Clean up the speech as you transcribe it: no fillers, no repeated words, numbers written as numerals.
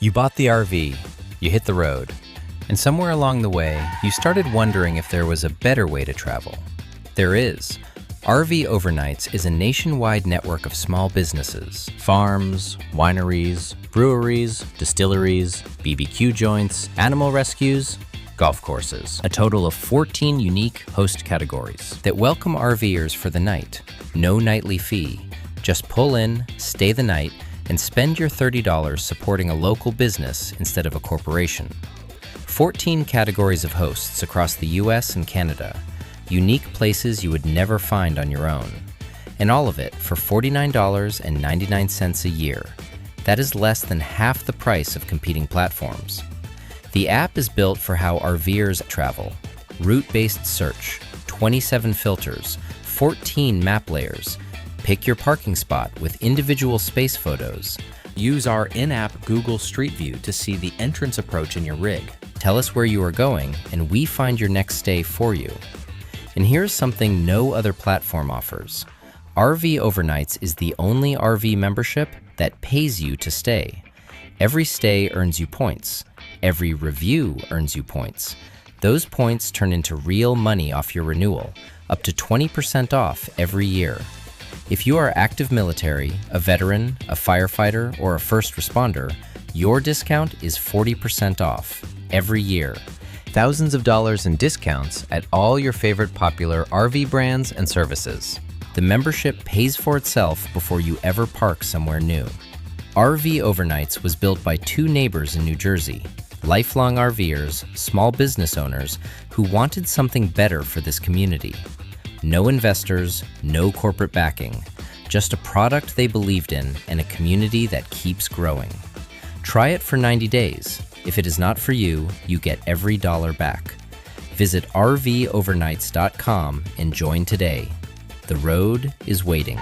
You bought the RV, you hit the road, and somewhere along the way, you started wondering if there was a better way to travel. There is. RV Overnights is a nationwide network of small businesses, farms, wineries, breweries, distilleries, BBQ joints, animal rescues, golf courses. A total of 14 unique host categories that welcome RVers for the night. No nightly fee. Just pull in, stay the night, and spend your $30 supporting a local business instead of a corporation. 14 categories of hosts across the US and Canada. Unique places you would never find on your own. And all of it for $49.99 a year. That is less than half the price of competing platforms. The app is built for how RVers travel. Route-based search, 27 filters, 14 map layers. Pick your parking spot with individual space photos. Use our in-app Google Street View to see the entrance approach in your rig. Tell us where you are going, and we find your next stay for you. And here's something no other platform offers. RV Overnights is the only RV membership that pays you to stay. Every stay earns you points. Every review earns you points. Those points turn into real money off your renewal, up to 20% off every year. If you are active military, a veteran, a firefighter, or a first responder, your discount is 40% off every year. Thousands of dollars in discounts at all your favorite popular RV brands and services. The membership pays for itself before you ever park somewhere new. RV Overnights was built by two neighbors in New Jersey, lifelong RVers, small business owners who wanted something better for this community. No investors, no corporate backing, just a product they believed in and a community that keeps growing. Try it for 90 days. If it is not for you, you get every dollar back. Visit rvovernights.com and join today. The road is waiting.